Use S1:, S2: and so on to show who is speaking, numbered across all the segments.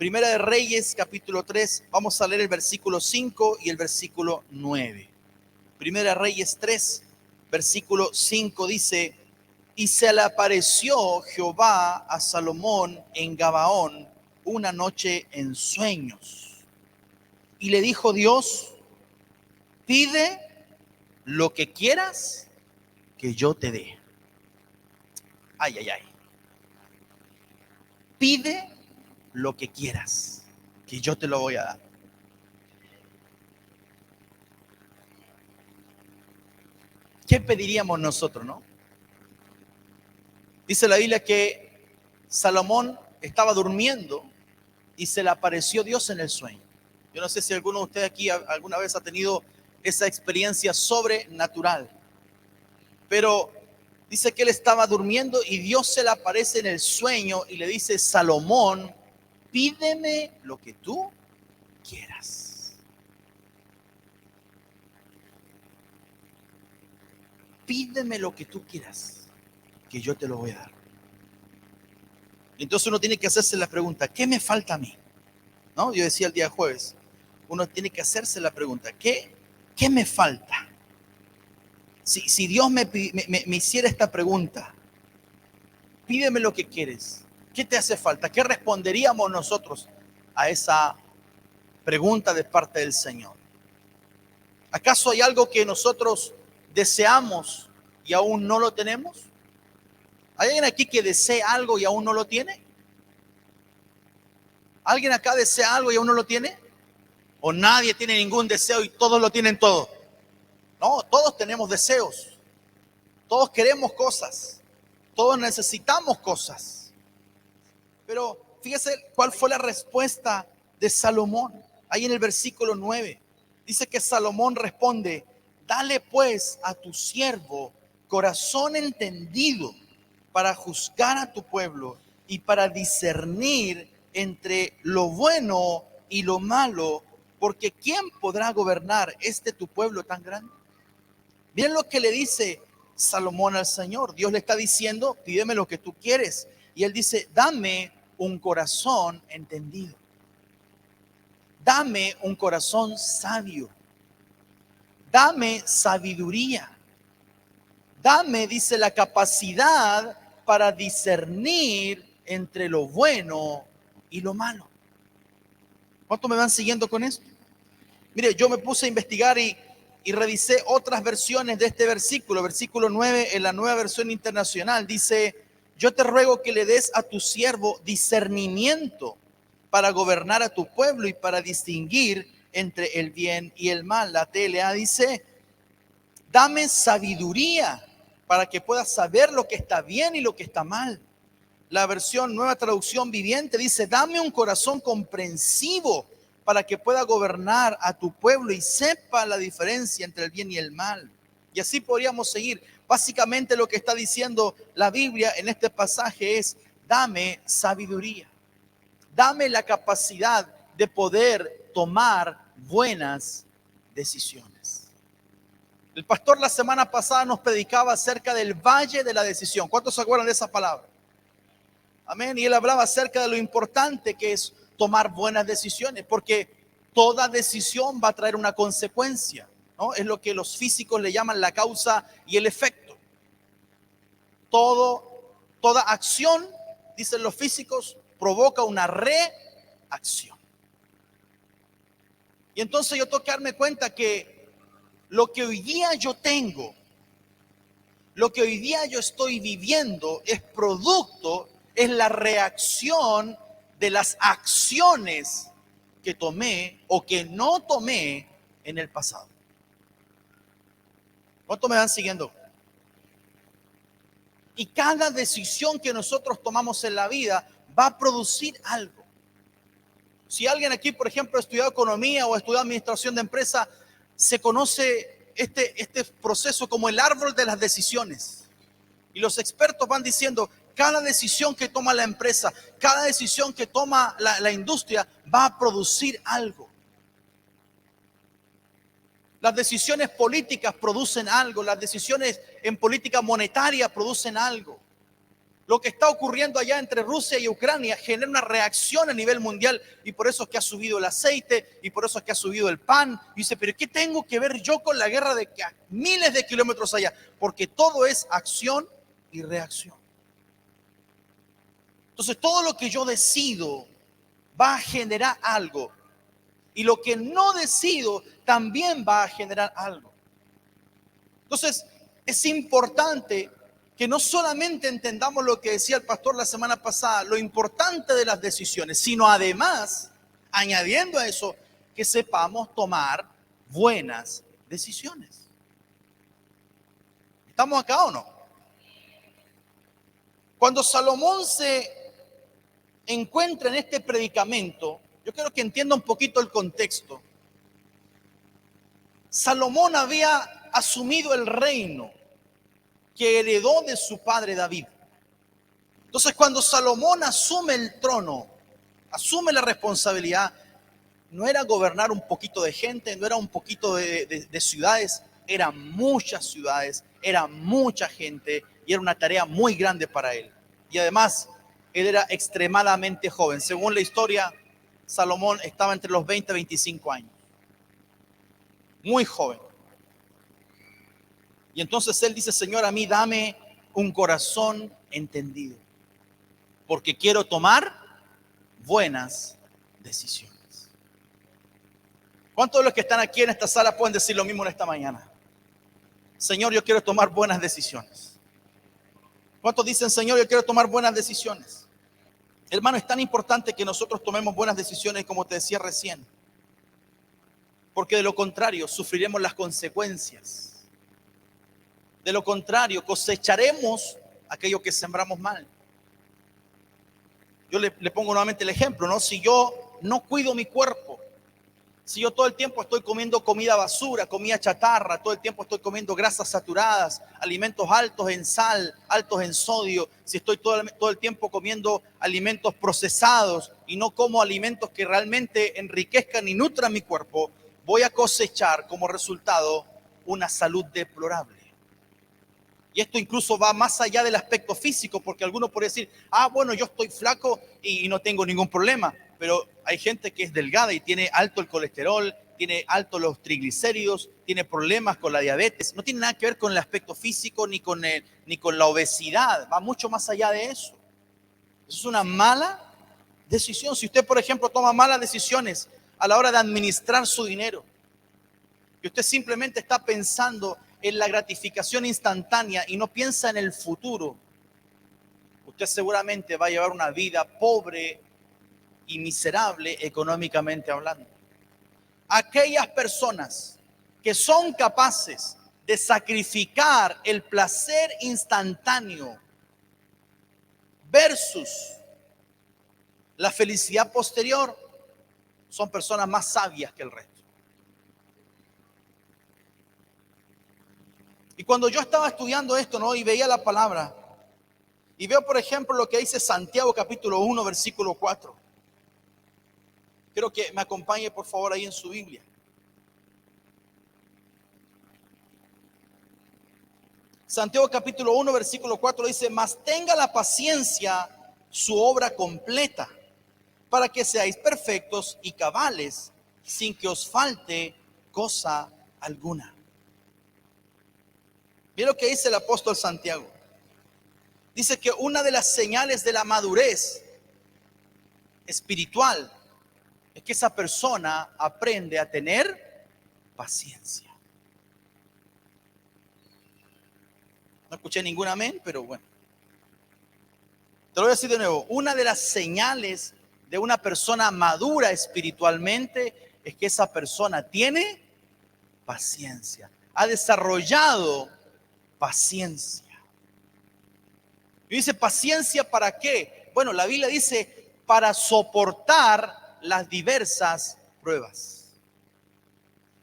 S1: Primera de Reyes, capítulo 3, vamos a leer el versículo 5 y el versículo 9. Primera de Reyes 3, versículo 5 dice: y se le apareció Jehová a Salomón en Gabaón una noche en sueños. Y le dijo Dios: pide lo que quieras que yo te dé. Ay, ay, ay. Pide lo que quieras, que yo te lo voy a dar. ¿Qué pediríamos nosotros, no? Dice la Biblia que Salomón estaba durmiendo y se le apareció Dios en el sueño. Yo no sé si alguno de ustedes aquí alguna vez ha tenido esa experiencia sobrenatural, pero dice que él estaba durmiendo y Dios se le aparece en el sueño y le dice: Salomón, pídeme lo que tú quieras. Pídeme lo que tú quieras, que yo te lo voy a dar. Entonces uno tiene que hacerse la pregunta: ¿qué me falta a mí? ¿No? Yo decía el día jueves, uno tiene que hacerse la pregunta: ¿qué me falta? Si Dios me hiciera esta pregunta: pídeme lo que quieres, ¿qué te hace falta? ¿Qué responderíamos nosotros a esa pregunta de parte del Señor? ¿Acaso hay algo que nosotros deseamos y aún no lo tenemos? ¿Hay alguien aquí que desea algo y aún no lo tiene? ¿Alguien acá desea algo y aún no lo tiene? ¿O nadie tiene ningún deseo y todos lo tienen todo? No, todos tenemos deseos. Todos queremos cosas. Todos necesitamos cosas. Pero fíjese cuál fue la respuesta de Salomón. Ahí en el versículo 9. Dice que Salomón responde: dale pues a tu siervo corazón entendido para juzgar a tu pueblo y para discernir entre lo bueno y lo malo, porque ¿quién podrá gobernar tu pueblo tan grande? Miren lo que le dice Salomón al Señor. Dios le está diciendo: pídeme lo que tú quieres. Y él dice: dame un corazón entendido. Dame un corazón sabio. Dame sabiduría. Dame, dice, la capacidad para discernir entre lo bueno y lo malo. ¿Cuántos me van siguiendo con esto? Mire, yo me puse a investigar y revisé otras versiones de este versículo. Versículo 9 en la Nueva Versión Internacional dice: yo te ruego que le des a tu siervo discernimiento para gobernar a tu pueblo y para distinguir entre el bien y el mal. La TLA dice: dame sabiduría para que puedas saber lo que está bien y lo que está mal. La versión Nueva Traducción Viviente dice: dame un corazón comprensivo para que pueda gobernar a tu pueblo y sepa la diferencia entre el bien y el mal. Y así podríamos seguir. Básicamente lo que está diciendo la Biblia en este pasaje es: dame sabiduría. Dame la capacidad de poder tomar buenas decisiones. El pastor la semana pasada nos predicaba acerca del valle de la decisión. ¿Cuántos se acuerdan de esa palabra? Amén. Y él hablaba acerca de lo importante que es tomar buenas decisiones, porque toda decisión va a traer una consecuencia, ¿no? Es lo que los físicos le llaman la causa y el efecto. Toda acción, dicen los físicos, provoca una reacción. Y entonces yo tengo que darme cuenta que lo que hoy día yo tengo, lo que hoy día yo estoy viviendo es la reacción de las acciones que tomé o que no tomé en el pasado. ¿Cuántos me van siguiendo? Y cada decisión que nosotros tomamos en la vida va a producir algo. Si alguien aquí, por ejemplo, ha estudiado economía o ha estudiado administración de empresa, se conoce este proceso como el árbol de las decisiones. Y los expertos van diciendo: cada decisión que toma la empresa, cada decisión que toma la industria va a producir algo. Las decisiones políticas producen algo, las decisiones en política monetaria producen algo. Lo que está ocurriendo allá entre Rusia y Ucrania genera una reacción a nivel mundial y por eso es que ha subido el aceite y por eso es que ha subido el pan. Y dice, pero ¿qué tengo que ver yo con la guerra de que a miles de kilómetros allá? Porque todo es acción y reacción. Entonces todo lo que yo decido va a generar algo y lo que no decido también va a generar algo. Entonces es importante que no solamente entendamos lo que decía el pastor la semana pasada, lo importante de las decisiones, sino además, añadiendo a eso, que sepamos tomar buenas decisiones. ¿Estamos acá o no? Cuando Salomón se encuentra en este predicamento, yo quiero que entienda un poquito el contexto. Salomón había asumido el reino que heredó de su padre David. Entonces, cuando Salomón asume el trono, asume la responsabilidad, no era gobernar un poquito de gente, no era un poquito de ciudades, eran muchas ciudades, era mucha gente y era una tarea muy grande para él. Y además, él era extremadamente joven. Según la historia, Salomón estaba entre los 20 y 25 años. Muy joven. Y entonces él dice, Señor, a mí dame un corazón entendido, porque quiero tomar buenas decisiones. ¿Cuántos de los que están aquí en esta sala pueden decir lo mismo en esta mañana? Señor, yo quiero tomar buenas decisiones. ¿Cuántos dicen, Señor, yo quiero tomar buenas decisiones? Hermano, es tan importante que nosotros tomemos buenas decisiones como te decía recién, porque de lo contrario sufriremos las consecuencias. De lo contrario, cosecharemos aquello que sembramos mal. Yo le pongo nuevamente el ejemplo, ¿no? Si yo no cuido mi cuerpo, si yo todo el tiempo estoy comiendo comida basura, comida chatarra, todo el tiempo estoy comiendo grasas saturadas, alimentos altos en sal, altos en sodio, si estoy todo el tiempo comiendo alimentos procesados y no como alimentos que realmente enriquezcan y nutran mi cuerpo, voy a cosechar como resultado una salud deplorable. Y esto incluso va más allá del aspecto físico, porque algunos pueden decir, bueno, yo estoy flaco y no tengo ningún problema. Pero hay gente que es delgada y tiene alto el colesterol, tiene alto los triglicéridos, tiene problemas con la diabetes. No tiene nada que ver con el aspecto físico ni con la obesidad. Va mucho más allá de eso. Eso es una mala decisión. Si usted, por ejemplo, toma malas decisiones a la hora de administrar su dinero, y usted simplemente está pensando en la gratificación instantánea y no piensa en el futuro, usted seguramente va a llevar una vida pobre y miserable económicamente hablando. Aquellas personas que son capaces de sacrificar el placer instantáneo versus la felicidad posterior son personas más sabias que el resto. Y cuando yo estaba estudiando esto, ¿no? Y veía la palabra, y veo, por ejemplo, lo que dice Santiago capítulo 1, versículo 4. Quiero que me acompañe, por favor, ahí en su Biblia. Santiago capítulo 1, versículo 4 dice, mas tenga la paciencia su obra completa, para que seáis perfectos y cabales, sin que os falte cosa alguna. Mira lo que dice el apóstol Santiago. Dice que una de las señales de la madurez espiritual es que esa persona aprende a tener paciencia. No escuché ningún amén, pero bueno. Te lo voy a decir de nuevo. Una de las señales de una persona madura espiritualmente es que esa persona tiene paciencia. Ha desarrollado paciencia. Y dice, ¿paciencia para qué? Bueno, la Biblia dice, para soportar las diversas pruebas.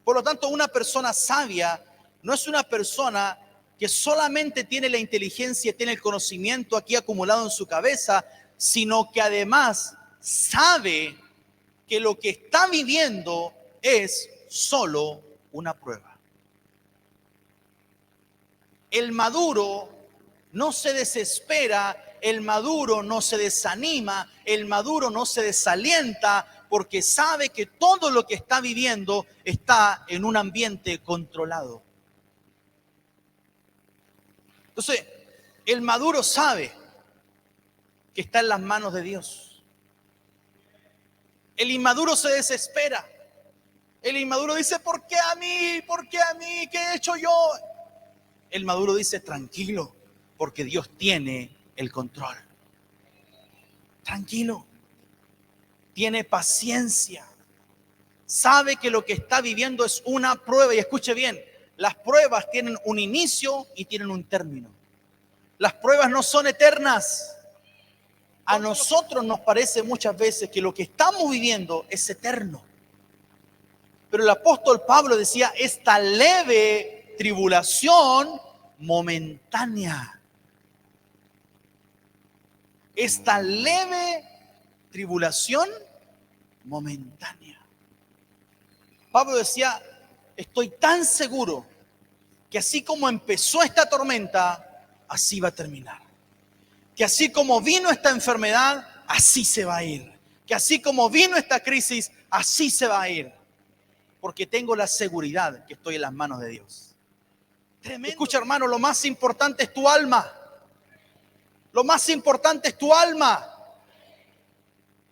S1: Por lo tanto, una persona sabia no es una persona que solamente tiene la inteligencia, tiene el conocimiento aquí acumulado en su cabeza, sino que además sabe que lo que está viviendo es solo una prueba. El maduro no se desespera el maduro no se desanima, el maduro no se desalienta, porque sabe que todo lo que está viviendo está en un ambiente controlado. Entonces, el maduro sabe que está en las manos de Dios. El inmaduro se desespera. El inmaduro dice, ¿por qué a mí? ¿Por qué a mí? ¿Qué he hecho yo? El maduro dice, tranquilo, porque Dios tiene el control. Tranquilo. Tiene paciencia. Sabe que lo que está viviendo es una prueba. Y escuche bien, las pruebas tienen un inicio y tienen un término. Las pruebas no son eternas. A nosotros nos parece muchas veces que lo que estamos viviendo es eterno. Pero el apóstol Pablo decía, esta leve tribulación momentánea. Esta leve tribulación momentánea. Pablo decía, estoy tan seguro que así como empezó esta tormenta, así va a terminar. Que así como vino esta enfermedad, así se va a ir. Que así como vino esta crisis, así se va a ir. Porque tengo la seguridad que estoy en las manos de Dios. Tremendo. Escucha, hermano, lo más importante es tu alma. Lo más importante es tu alma.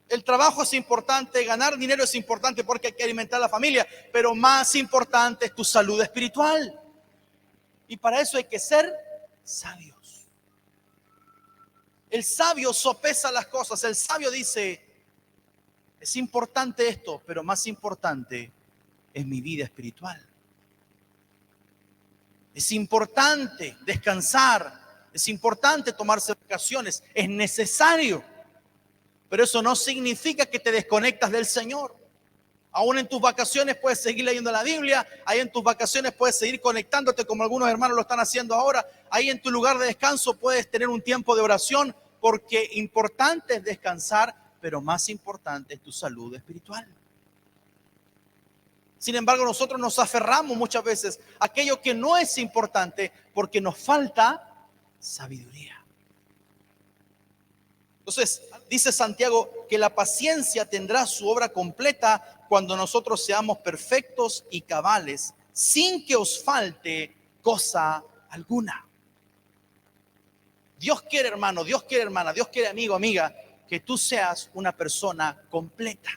S1: El trabajo es importante, ganar dinero es importante porque hay que alimentar a la familia, pero más importante es tu salud espiritual. Y para eso hay que ser sabios. El sabio sopesa las cosas. El sabio dice, es importante esto, pero más importante es mi vida espiritual. Es importante descansar, es importante tomarse vacaciones, es necesario. Pero eso no significa que te desconectas del Señor. Aún en tus vacaciones puedes seguir leyendo la Biblia, ahí en tus vacaciones puedes seguir conectándote como algunos hermanos lo están haciendo ahora. Ahí en tu lugar de descanso puedes tener un tiempo de oración, porque importante es descansar, pero más importante es tu salud espiritual. Sin embargo, nosotros nos aferramos muchas veces a aquello que no es importante porque nos falta sabiduría. Entonces, dice Santiago que la paciencia tendrá su obra completa cuando nosotros seamos perfectos y cabales, sin que os falte cosa alguna. Dios quiere, hermano, Dios quiere, hermana, Dios quiere, amigo, amiga, que tú seas una persona completa.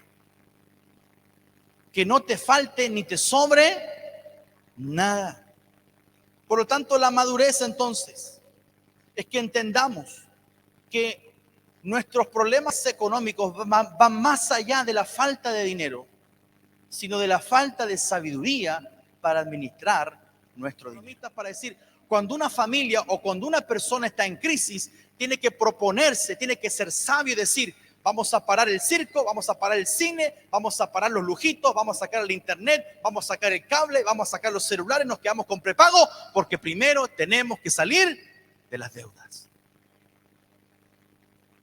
S1: Que no te falte ni te sobre nada. Por lo tanto, la madurez entonces es que entendamos que nuestros problemas económicos van más allá de la falta de dinero, sino de la falta de sabiduría para administrar nuestro dinero. Para decir, cuando una familia o cuando una persona está en crisis, tiene que proponerse, tiene que ser sabio y decir, vamos a parar el circo, vamos a parar el cine, vamos a parar los lujitos, vamos a sacar el internet, vamos a sacar el cable, vamos a sacar los celulares, nos quedamos con prepago, porque primero tenemos que salir de las deudas.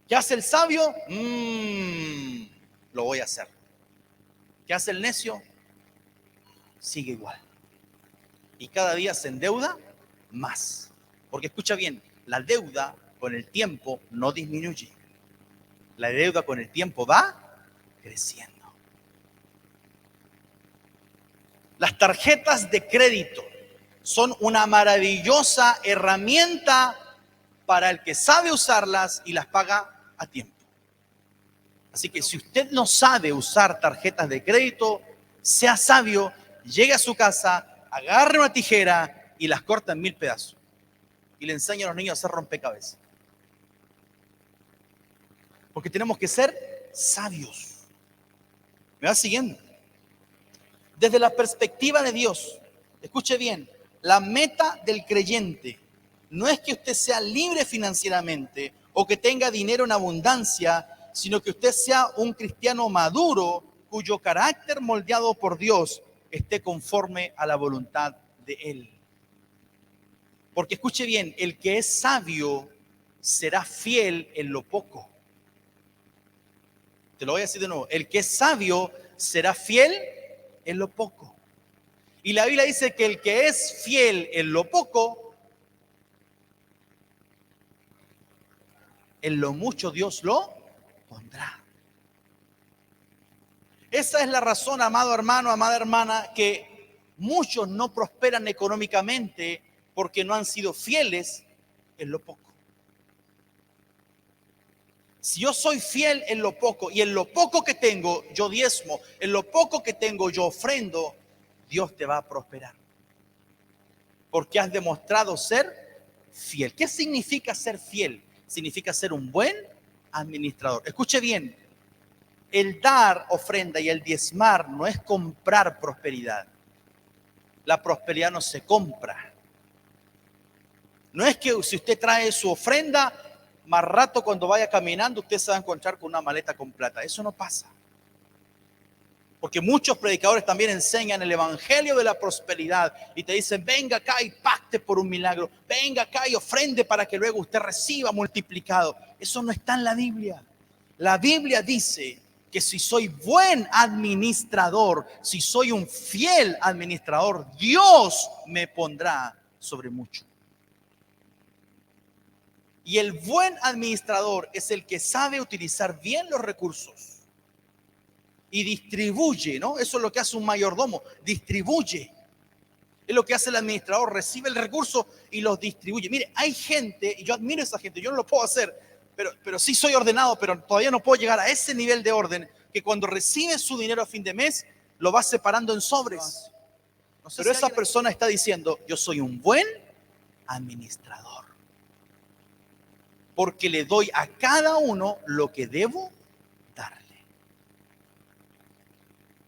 S1: ¿Qué hace el sabio? Lo voy a hacer. ¿Qué hace el necio? Sigue igual. Y cada día se endeuda más. Porque escucha bien, la deuda con el tiempo no disminuye. La deuda con el tiempo va creciendo. Las tarjetas de crédito son una maravillosa herramienta para el que sabe usarlas y las paga a tiempo. Así que si usted no sabe usar tarjetas de crédito, sea sabio, llegue a su casa, agarre una tijera y las corta en 1000 pedazos. Y le enseña a los niños a hacer rompecabezas. Porque tenemos que ser sabios. ¿Me va siguiendo? Desde la perspectiva de Dios, escuche bien, la meta del creyente no es que usted sea libre financieramente o que tenga dinero en abundancia, sino que usted sea un cristiano maduro cuyo carácter moldeado por Dios esté conforme a la voluntad de Él. Porque escuche bien, el que es sabio será fiel en lo poco. Te lo voy a decir de nuevo, el que es sabio será fiel en lo poco. Y la Biblia dice que el que es fiel en lo poco, en lo mucho Dios lo pondrá. Esa es la razón, amado hermano, amada hermana, que muchos no prosperan económicamente porque no han sido fieles en lo poco. Si yo soy fiel en lo poco y en lo poco que tengo yo diezmo, en lo poco que tengo yo ofrendo, Dios te va a prosperar. Porque has demostrado ser fiel. ¿Qué significa ser fiel? Significa ser un buen administrador. Escuche bien, el dar ofrenda y el diezmar no es comprar prosperidad. La prosperidad no se compra. No es que si usted trae su ofrenda, más rato cuando vaya caminando usted se va a encontrar con una maleta con plata. Eso no pasa. Porque muchos predicadores también enseñan el evangelio de la prosperidad y te dicen, venga acá y pacte por un milagro. Venga acá y ofrende para que luego usted reciba multiplicado. Eso no está en la Biblia. La Biblia dice que si soy buen administrador, si soy un fiel administrador, Dios me pondrá sobre mucho. Y el buen administrador es el que sabe utilizar bien los recursos y distribuye, ¿no? Eso es lo que hace un mayordomo, distribuye. Es lo que hace el administrador, recibe el recurso y los distribuye. Mire, hay gente, y yo admiro a esa gente, yo no lo puedo hacer, pero sí soy ordenado, pero todavía no puedo llegar a ese nivel de orden, que cuando recibe su dinero a fin de mes, lo va separando en sobres. Pero esa persona está diciendo, yo soy un buen administrador. Porque le doy a cada uno lo que debo darle.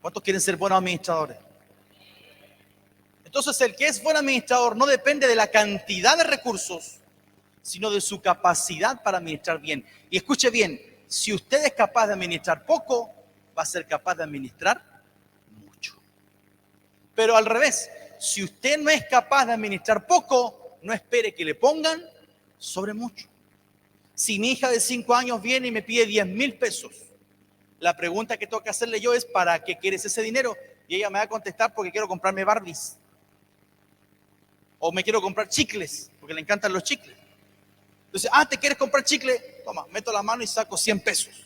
S1: ¿Cuántos quieren ser buenos administradores? Entonces, el que es buen administrador no depende de la cantidad de recursos, sino de su capacidad para administrar bien. Y escuche bien, si usted es capaz de administrar poco, va a ser capaz de administrar mucho. Pero al revés, si usted no es capaz de administrar poco, no espere que le pongan sobre mucho. Si mi hija de 5 años viene y me pide 10,000 pesos, la pregunta que tengo que hacerle yo es, ¿para qué quieres ese dinero? Y ella me va a contestar, porque quiero comprarme Barbies. O me quiero comprar chicles, porque le encantan los chicles. Entonces, ¿te quieres comprar chicle? Toma, meto la mano y saco 100 pesos.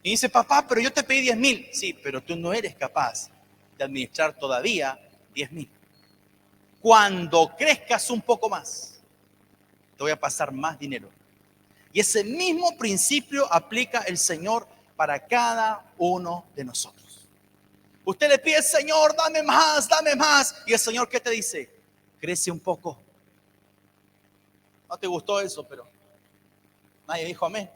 S1: Y dice, papá, pero yo te pedí 10,000. Sí, pero tú no eres capaz de administrar todavía 10,000. Cuando crezcas un poco más, te voy a pasar más dinero. Y ese mismo principio aplica el Señor para cada uno de nosotros. Usted le pide, Señor, dame más, dame más. Y el Señor, ¿qué te dice? Crece un poco. No te gustó eso, pero nadie dijo amén.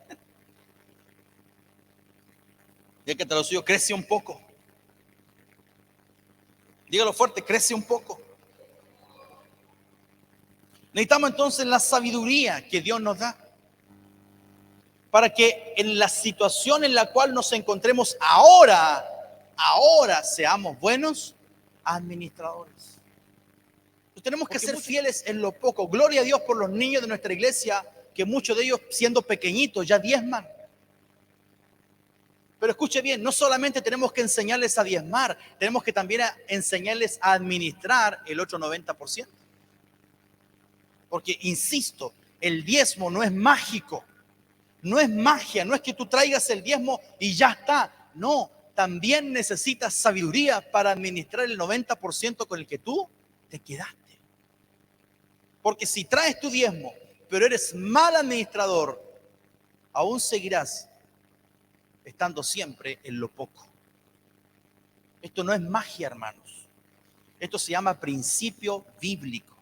S1: Y el que te lo suyo, crece un poco. Dígalo fuerte, crece un poco. Necesitamos entonces la sabiduría que Dios nos da para que en la situación en la cual nos encontremos ahora seamos buenos administradores. Pues tenemos que ser fieles en lo poco. Gloria a Dios por los niños de nuestra iglesia, que muchos de ellos siendo pequeñitos ya diezman. Pero escuche bien, no solamente tenemos que enseñarles a diezmar, tenemos que también enseñarles a administrar el otro 90%. Porque, insisto, el diezmo no es mágico, no es magia, no es que tú traigas el diezmo y ya está. No, también necesitas sabiduría para administrar el 90% con el que tú te quedaste. Porque si traes tu diezmo, pero eres mal administrador, aún seguirás estando siempre en lo poco. Esto no es magia, hermanos. Esto se llama principio bíblico.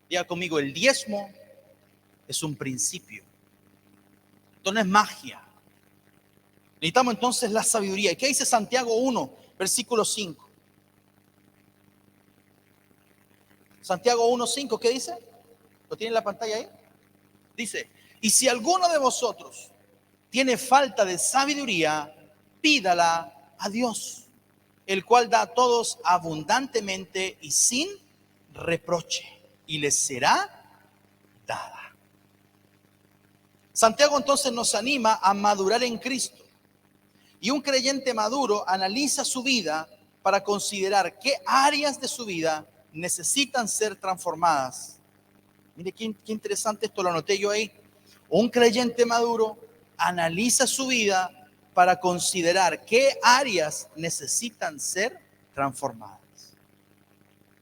S1: Diga conmigo, el diezmo es un principio. Esto no es magia. Necesitamos entonces la sabiduría. ¿Y qué dice Santiago 1, versículo 5? Santiago 1:5, ¿qué dice? ¿Lo tiene en la pantalla ahí? Dice, y si alguno de vosotros tiene falta de sabiduría, pídala a Dios, el cual da a todos abundantemente y sin reproche, y les será dada. Santiago entonces nos anima a madurar en Cristo. Y un creyente maduro analiza su vida para considerar qué áreas de su vida necesitan ser transformadas. Mire qué interesante, esto lo anoté yo ahí. Un creyente maduro analiza su vida para considerar qué áreas necesitan ser transformadas.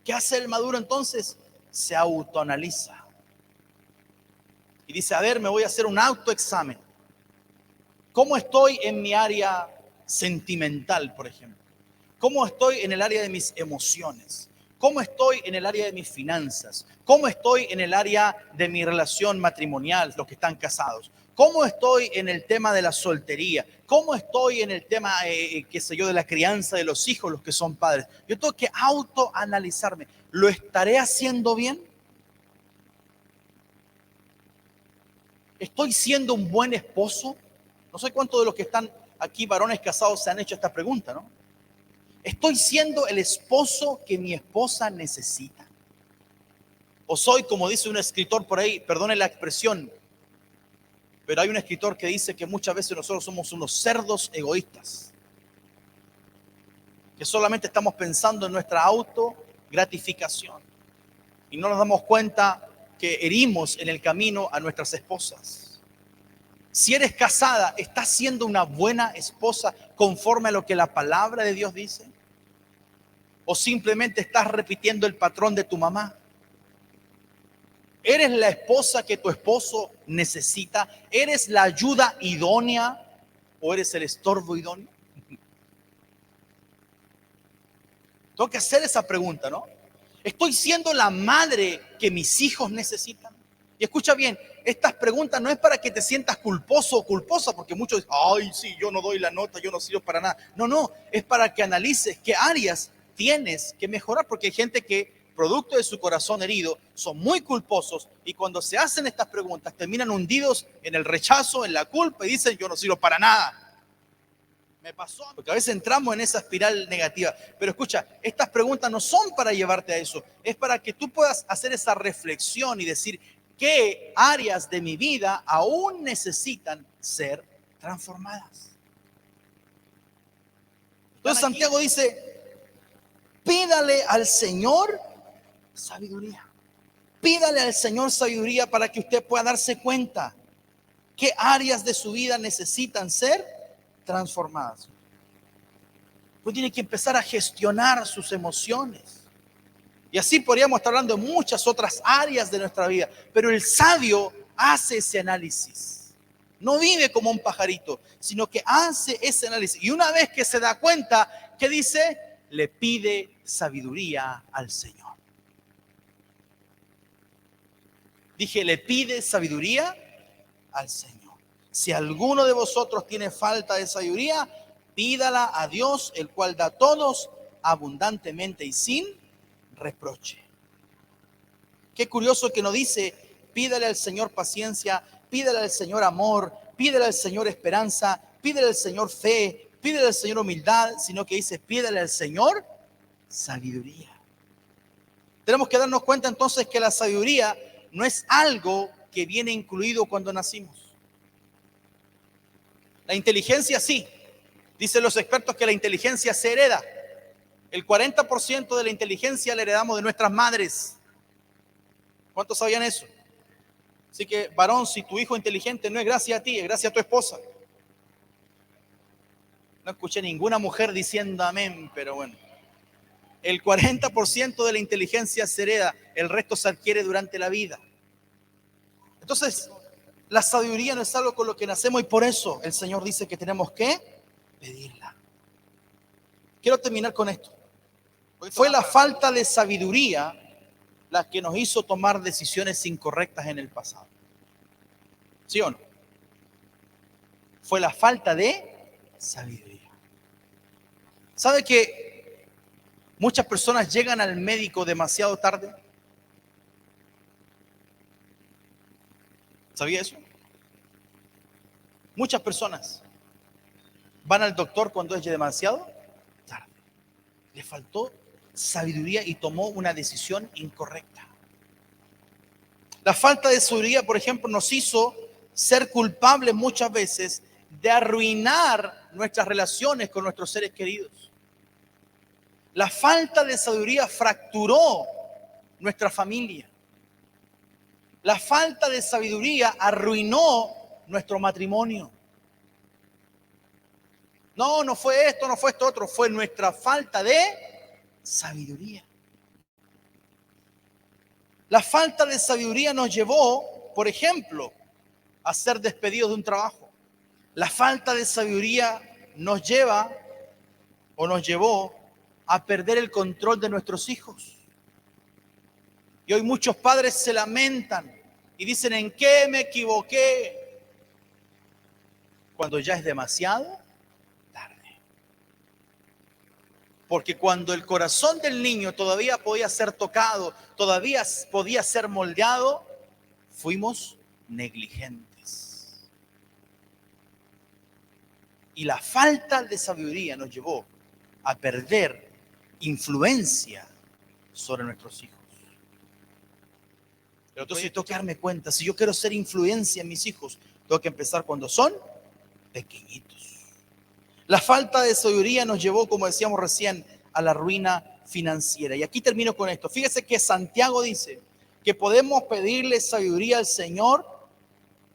S1: ¿Qué hace el maduro entonces? Se autoanaliza. Y dice, a ver, me voy a hacer un autoexamen. ¿Cómo estoy en mi área sentimental, por ejemplo? ¿Cómo estoy en el área de mis emociones? ¿Cómo estoy en el área de mis finanzas? ¿Cómo estoy en el área de mi relación matrimonial, los que están casados? ¿Cómo estoy en el tema de la soltería? ¿Cómo estoy en el tema, qué sé yo, de la crianza de los hijos, los que son padres? Yo tengo que autoanalizarme. ¿Lo estaré haciendo bien? ¿Estoy siendo un buen esposo? No sé cuántos de los que están aquí, varones casados, se han hecho esta pregunta, ¿no? ¿Estoy siendo el esposo que mi esposa necesita? ¿O soy, como dice un escritor por ahí, perdone la expresión, pero hay un escritor que dice que muchas veces nosotros somos unos cerdos egoístas, que solamente estamos pensando en nuestra autogratificación y no nos damos cuenta que herimos en el camino a nuestras esposas? Si eres casada, ¿estás siendo una buena esposa conforme a lo que la palabra de Dios dice? ¿O simplemente estás repitiendo el patrón de tu mamá? ¿Eres la esposa que tu esposo necesita? ¿Eres la ayuda idónea o eres el estorbo idóneo? Tengo que hacer esa pregunta, ¿no? ¿Estoy siendo la madre que mis hijos necesitan? Y escucha bien, estas preguntas no es para que te sientas culposo o culposa, porque muchos dicen, ay, sí, yo no doy la nota, yo no sirvo para nada. No, no, es para que analices qué áreas tienes que mejorar, porque hay gente que, producto de su corazón herido, son muy culposos y cuando se hacen estas preguntas terminan hundidos en el rechazo, en la culpa y dicen, yo no sirvo para nada. Me pasó, porque a veces entramos en esa espiral negativa. Pero escucha, estas preguntas no son para llevarte a eso, es para que tú puedas hacer esa reflexión y decir qué áreas de mi vida aún necesitan ser transformadas. Entonces Santiago dice, pídale al Señor sabiduría. Pídale al Señor sabiduría para que usted pueda darse cuenta qué áreas de su vida necesitan ser transformadas. Pues tiene que empezar a gestionar sus emociones. Y así podríamos estar hablando de muchas otras áreas de nuestra vida. Pero el sabio hace ese análisis. No vive como un pajarito, sino que hace ese análisis. Y una vez que se da cuenta, ¿qué dice? Le pide sabiduría al Señor. Dije, le pide sabiduría al Señor. Si alguno de vosotros tiene falta de sabiduría, pídala a Dios, el cual da a todos abundantemente y sin reproche. Qué curioso que no dice, pídale al Señor paciencia, pídale al Señor amor, pídale al Señor esperanza, pídale al Señor fe, pídale al Señor humildad, sino que dice, pídale al Señor sabiduría. Tenemos que darnos cuenta entonces que la sabiduría no es algo que viene incluido cuando nacimos. La inteligencia sí. Dicen los expertos que la inteligencia se hereda. El 40% de la inteligencia la heredamos de nuestras madres. ¿Cuántos sabían eso? Así que, varón, si tu hijo es inteligente, no es gracias a ti, es gracias a tu esposa. No escuché ninguna mujer diciendo amén, pero bueno. El 40% de la inteligencia se hereda, el resto se adquiere durante la vida. Entonces, la sabiduría no es algo con lo que nacemos y por eso el Señor dice que tenemos que pedirla. Quiero terminar con esto. Fue la falta de sabiduría la que nos hizo tomar decisiones incorrectas en el pasado. ¿Sí o no? Fue la falta de sabiduría. ¿Sabe que muchas personas llegan al médico demasiado tarde? ¿Sabía eso? Muchas personas van al doctor cuando es demasiado tarde. Le faltó sabiduría y tomó una decisión incorrecta. La falta de sabiduría, por ejemplo, nos hizo ser culpables muchas veces de arruinar nuestras relaciones con nuestros seres queridos. La falta de sabiduría fracturó nuestra familia. La falta de sabiduría arruinó nuestro matrimonio. No, no fue esto, no fue esto otro, fue nuestra falta de sabiduría. La falta de sabiduría nos llevó, por ejemplo, a ser despedidos de un trabajo. La falta de sabiduría nos lleva o nos llevó a perder el control de nuestros hijos. Y hoy muchos padres se lamentan y dicen, ¿en qué me equivoqué? Cuando ya es demasiado tarde. Porque cuando el corazón del niño todavía podía ser tocado, todavía podía ser moldeado, fuimos negligentes. Y la falta de sabiduría nos llevó a perder influencia sobre nuestros hijos. Pero entonces tengo que darme cuenta, si yo quiero ser influencia en mis hijos, tengo que empezar cuando son pequeñitos. La falta de sabiduría nos llevó, como decíamos recién, a la ruina financiera. Y aquí termino con esto. Fíjese que Santiago dice que podemos pedirle sabiduría al Señor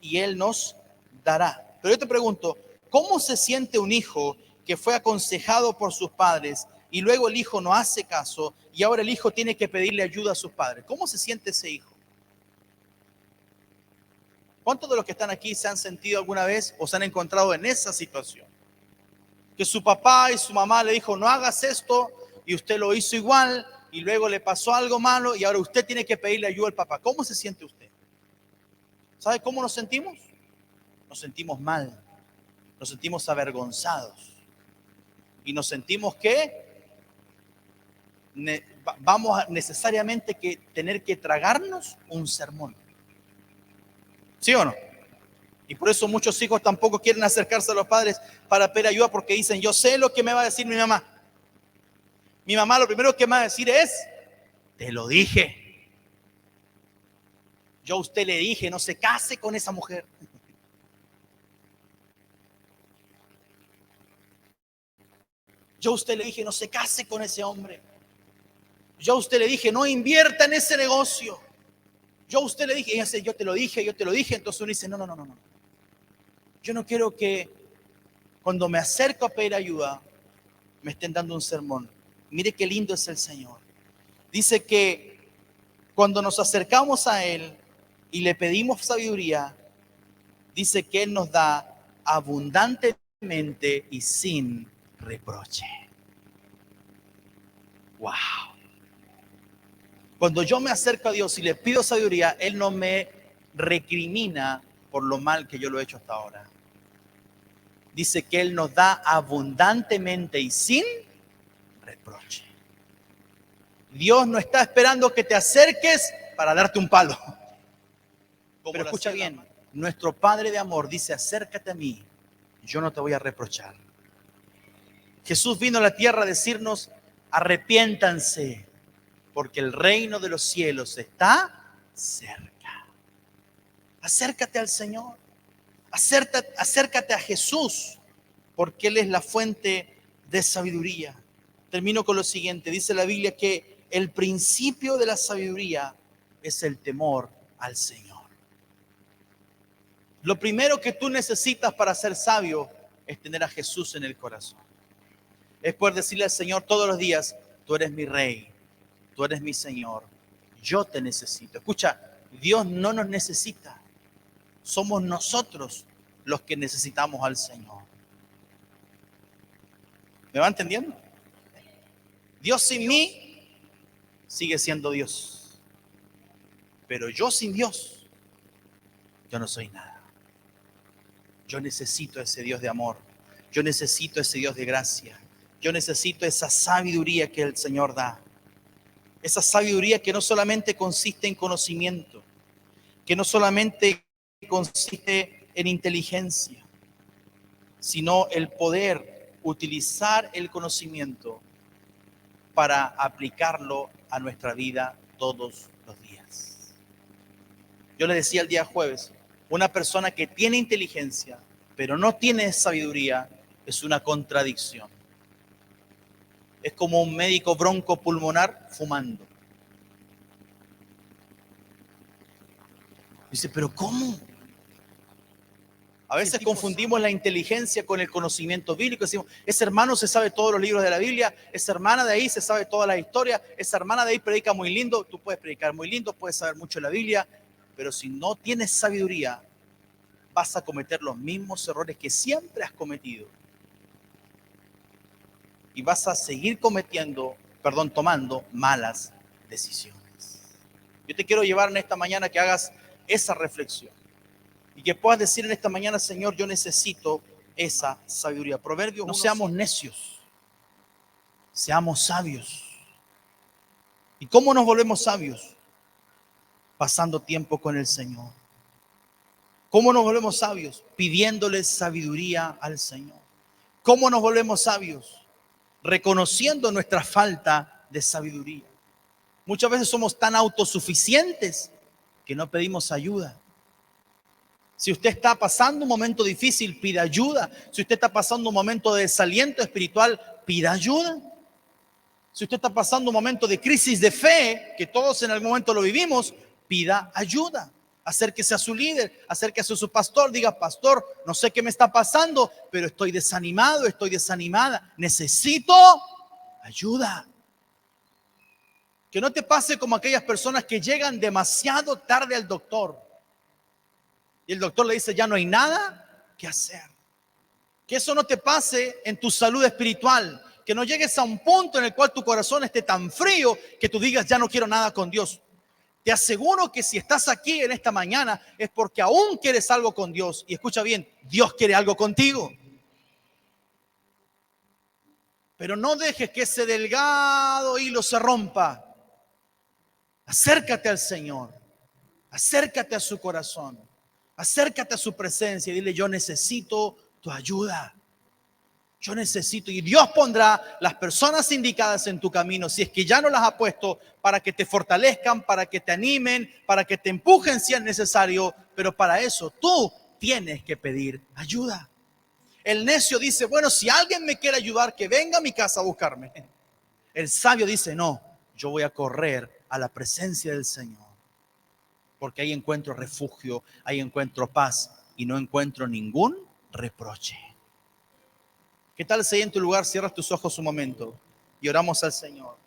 S1: y Él nos dará. Pero yo te pregunto, ¿cómo se siente un hijo que fue aconsejado por sus padres y luego el hijo no hace caso y ahora el hijo tiene que pedirle ayuda a sus padres? ¿Cómo se siente ese hijo? ¿Cuántos de los que están aquí se han sentido alguna vez o se han encontrado en esa situación? Que su papá y su mamá le dijo, no hagas esto, y usted lo hizo igual, y luego le pasó algo malo, y ahora usted tiene que pedirle ayuda al papá. ¿Cómo se siente usted? ¿Sabe cómo nos sentimos? Nos sentimos mal, nos sentimos avergonzados, y nos sentimos que vamos a necesariamente que tener que tragarnos un sermón. ¿Sí o no? Y por eso muchos hijos tampoco quieren acercarse a los padres para pedir ayuda porque dicen, yo sé lo que me va a decir mi mamá. Mi mamá lo primero que me va a decir es, te lo dije. Yo a usted le dije, no se case con esa mujer. Yo a usted le dije, no se case con ese hombre. Yo a usted le dije, no invierta en ese negocio. Yo a usted le dije, ella dice, yo te lo dije. Entonces uno dice, no. Yo no quiero que cuando me acerco a pedir ayuda me estén dando un sermón. Mire qué lindo es el Señor. Dice que cuando nos acercamos a Él y le pedimos sabiduría, dice que Él nos da abundantemente y sin reproche. ¡Wow! Cuando yo me acerco a Dios y le pido sabiduría, Él no me recrimina por lo mal que yo lo he hecho hasta ahora. Dice que Él nos da abundantemente y sin reproche. Dios no está esperando que te acerques para darte un palo. Pero escucha bien, nuestro Padre de amor dice, acércate a mí, yo no te voy a reprochar. Jesús vino a la tierra a decirnos, arrepiéntanse, porque el reino de los cielos está cerca. Acércate al Señor, acércate a Jesús, porque Él es la fuente de sabiduría. Termino con lo siguiente, dice la Biblia que el principio de la sabiduría es el temor al Señor. Lo primero que tú necesitas para ser sabio es tener a Jesús en el corazón. Es poder decirle al Señor todos los días, tú eres mi Rey, tú eres mi Señor, yo te necesito. Escucha, Dios no nos necesita, somos nosotros los que necesitamos al Señor. ¿Me va entendiendo? Dios sin mí sigue siendo Dios, pero yo sin Dios, yo no soy nada. Yo necesito ese Dios de amor, yo necesito ese Dios de gracia, yo necesito esa sabiduría que el Señor da. Esa sabiduría que no solamente consiste en conocimiento, que no solamente consiste en inteligencia, sino el poder utilizar el conocimiento para aplicarlo a nuestra vida todos los días. Yo le decía el día jueves, una persona que tiene inteligencia, pero no tiene sabiduría, es una contradicción. Es como un médico broncopulmonar fumando. Dice, pero ¿cómo? A veces confundimos la inteligencia con el conocimiento bíblico. Decimos, ese hermano se sabe todos los libros de la Biblia, esa hermana de ahí se sabe toda la historia, esa hermana de ahí predica muy lindo. Tú puedes predicar muy lindo, puedes saber mucho de la Biblia, pero si no tienes sabiduría, vas a cometer los mismos errores que siempre has cometido. Y vas a seguir tomando malas decisiones. Yo te quiero llevar en esta mañana que hagas esa reflexión. Y que puedas decir en esta mañana, Señor, yo necesito esa sabiduría. Proverbios, no seamos necios, seamos sabios. ¿Y cómo nos volvemos sabios? Pasando tiempo con el Señor. ¿Cómo nos volvemos sabios? Pidiéndole sabiduría al Señor. ¿Cómo nos volvemos sabios? Reconociendo nuestra falta de sabiduría. Muchas veces somos tan autosuficientes que no pedimos ayuda. Si usted está pasando un momento difícil, pida ayuda. Si usted está pasando un momento de desaliento espiritual, pida ayuda. Si usted está pasando un momento de crisis de fe, que todos en algún momento lo vivimos, pida ayuda. Acérquese a su líder, acérquese a su pastor, diga, pastor, no sé qué me está pasando, pero estoy desanimado, estoy desanimada, necesito ayuda. Que no te pase como aquellas personas que llegan demasiado tarde al doctor. Y el doctor le dice, ya no hay nada que hacer. Que eso no te pase en tu salud espiritual. Que no llegues a un punto en el cual tu corazón esté tan frío que tú digas, ya no quiero nada con Dios. Te aseguro que si estás aquí en esta mañana es porque aún quieres algo con Dios. Y escucha bien, Dios quiere algo contigo. Pero no dejes que ese delgado hilo se rompa. Acércate al Señor. Acércate a su corazón. Acércate a su presencia y dile, yo necesito tu ayuda. Yo necesito, y Dios pondrá las personas indicadas en tu camino, si es que ya no las ha puesto, para que te fortalezcan, para que te animen, para que te empujen si es necesario, pero para eso tú tienes que pedir ayuda. El necio dice, bueno, si alguien me quiere ayudar, que venga a mi casa a buscarme. El sabio dice, no, yo voy a correr a la presencia del Señor. Porque ahí encuentro refugio, ahí encuentro paz y no encuentro ningún reproche. ¿Qué tal si ahí en tu lugar cierras tus ojos un momento y oramos al Señor?